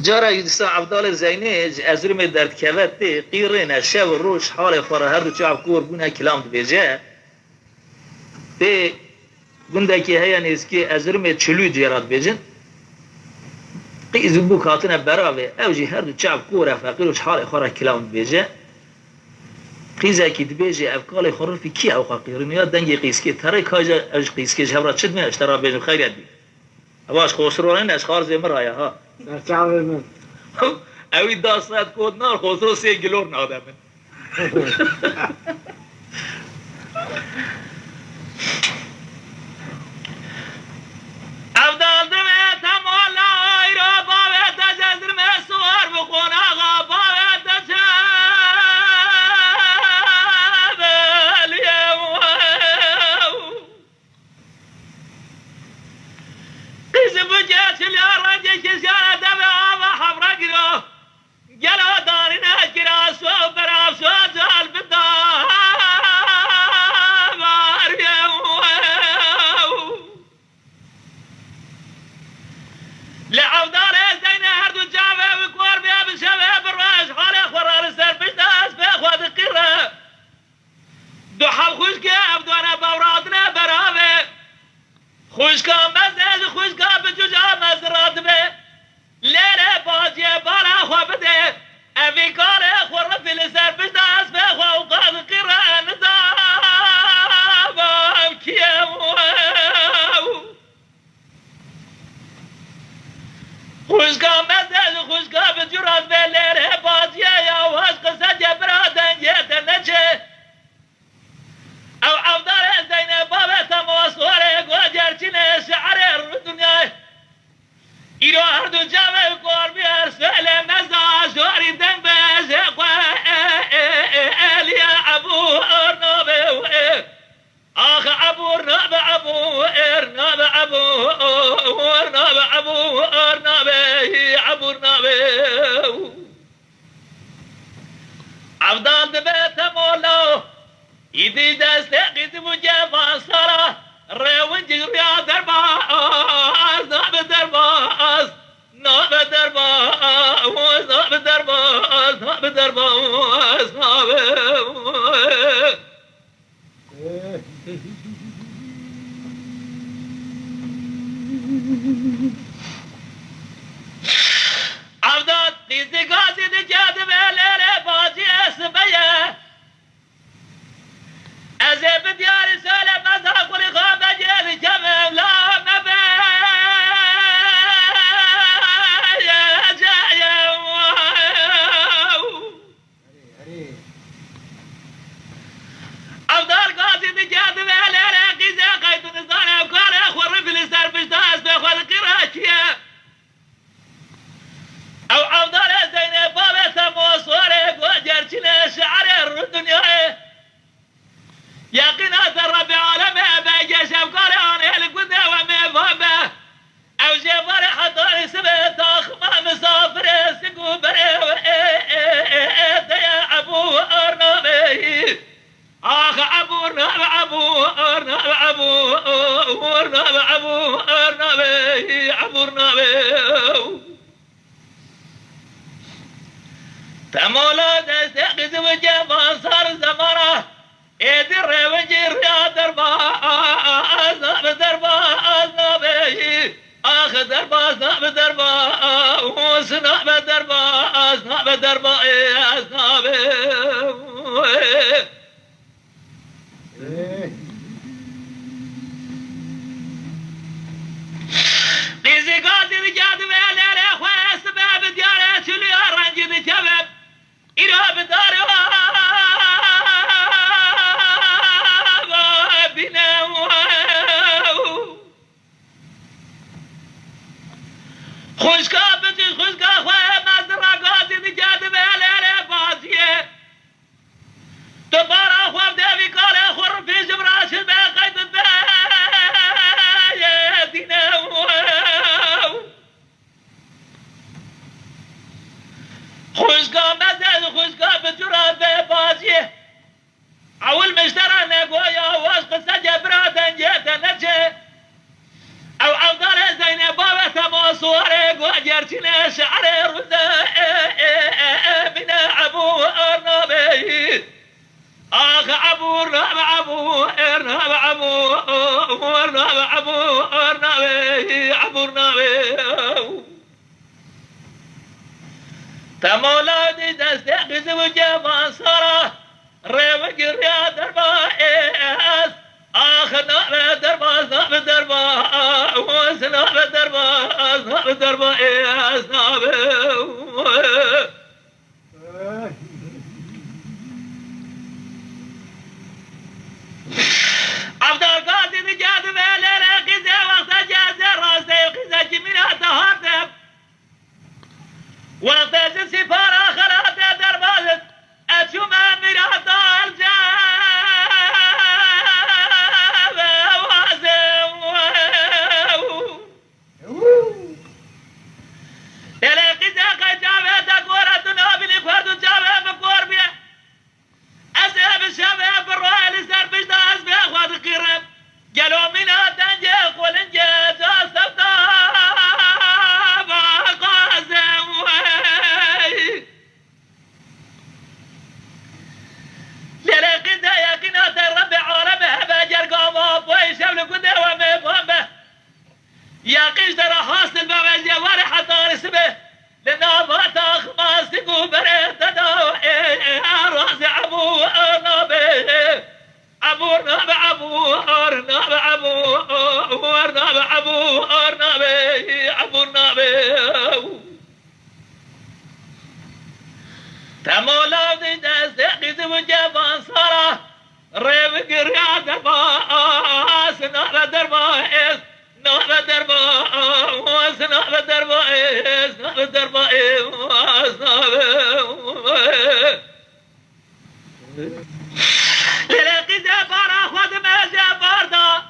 جارا یدسا عبدال زینی از روی درد کبت قیرین شب و روش حال خورا هر دو چاب کور بونه کلام بیجه تی گنده که هیا نیست که از روی چلو جیرات بیجن قیز بو کاتنه براوه اوجی هر دو چاب کور فقیر وش حال خورا کلام بیجه قیزه که دبیجه افکال خورا فی کی اوقا قیرین یا دنگی قیز که تره کاجا اوج قیز که جبرات شد میش ترا بیجم خیریت بی اواش خسرو نه اشخار زمر آیا ها نرچاوه من اوی داستت کود نار خسرو 3 گلور نادمه افضل دمه تمالا ایرا باوه تجزر مسوار بخون آقا باوه تجبلیه قیز بجه چلیار رنجه کشیانه دمه آبا حمره گیرو گلو دارینه گیرا سو برا سو جال بدار لعودار زين هردو جابه وكور بيا بشبه بالراج حالي خورا لسر بشتاس بيخواد القرة دو حال خوشكي ابدوانا باورادنا براوه خوشكا مزاج خوشكا بجوجا مزرات به ليلة باجي بالا خوابده افي كاري خورا في لسر بشتاس بيخوا وقاد القرة نزام كيمو خوشگاه مزل خوشگاه به جرات بلره بازیه یا واش قصه جبرادن جیت نچه او افضل زین بابت موصوره گوجرچینه شعر رو دنیا ایرو هر دو جمع کار بیار سهل مزا شوری دن بشه الیا ابو ارنابه آخ ابو ارناب ابو ارناب ابو ارناب ابو ارناب ابو ارناب عبدان دبت مولا ایدی دست قید مجمع سارا روان جریا درباز ناب درباز ناب درباز ناب درباز ناب درباز ناب عبدال دیزی گازی دی جاد بلره بازی اسبیه ازی بدیاری ساله مزا کلی خواب جیلی کمم لا مبه عبدال گازی دی جاد بلره قیزه قیدو نزانه وکاره خوری فلسطر بشتاز بخواد قراچیه او افضل زين بابت موصوره گوجرچینه شعر رو دنیاه یقینا رب عالمه بگه شبکار آنه لگوده و میفابه او جبار حضار سبه تاخما مسافر سگو بره و دیا ابو ارنابه آخ ابو ارناب ابو ارناب ابو ارناب ابو ارنابه ابو ارنابه تمولا دست قز وجه صار زمره ایدی روجی ریا درباز ناب درباز نابه آخ درباز ناب درباز ناب درباز ناب درباز نابه قیزی گازی دی جاد ویلره خواه سبب دیاره چلی رنجی دی جبب ایرا بداره بینم خوشگاه بچش خوشگاه خواه مزدرا گازی دی جاد ویلره بازیه دوباره خواه دوی کاره خور پیش براشد به قیدت به دینم خوشگاه مزد خوشگاه به جرات به بازیه اول مشترا نگویا واش قصه جبرادن جیت نچه او افضل زین بابت موصول صورك وجرتنا شعر رزاء من أبو أرنبي آخ أبو أرنب أبو أرنب أبو أرنب أبو أرنبي أبو أرنبي تمولادي دستقز وجبان صرا ريوك رياض درباس آخ ناب درباس ناب درباس ناب درباس ناب درباس ناب عبد القادر نجاد مالنا قزة وقت جاز راسي قزة جميلة تهرب وقت سفارة خلات درباس أشوم أميرات الجاب تلاقي ذاك جابت كورتنا بالفرد جابت بكوربيا أسأل الشباب الرؤى لسر بجداس بأخوات القرب قالوا من أتنجيق والإنجاز أستفتاب قاسم للاقي ذا يقينات الربع عالمه بجر قاموب ويشبل قده ومفهمه يقيش ترى حاصل بمجي ورحة طارسبه لنامات أخماسك وبريت داوئي راسي أبو أرنبي أبو أرنب أبو أرنب أبو أرنب أبو أرنبي أبو أرنبي تمولادي دستقز وجبان صرا ريبك رياض درباس نار درباس نار درباس نار درباس نار درباس للاقي زفارة خود ما زفار دا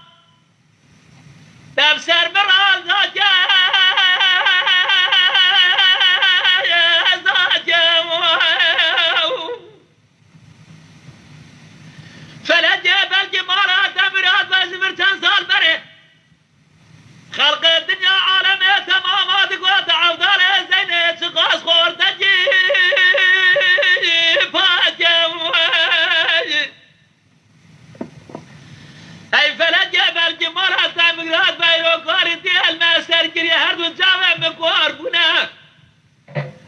تبسر مرال دا فلا جبل جمارات أمرات وزمرتان صال بري خلق الدنيا عالمية تمامات قوات عوضال زينة شقاس خور تجيب أي فلا جبل جمارات أمرات بيروكار ديال ما سرقري هردو جامع مكوار بنا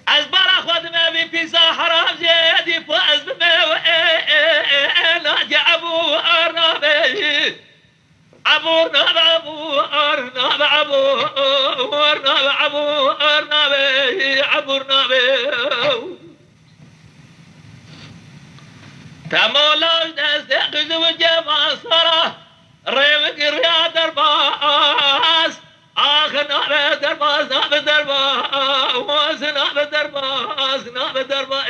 أزبار أخوات ما في حرام جيدي فاز بما ناجي أبو أرنبي أبو أرنب أبو أرنب أبو أرنب أبو أرنبي أبو أرنبي تمولاش دستقز وجبان صرا ريوك رياض درباس آخر ناب درباس ناب درباس ناب درباس ناب درباس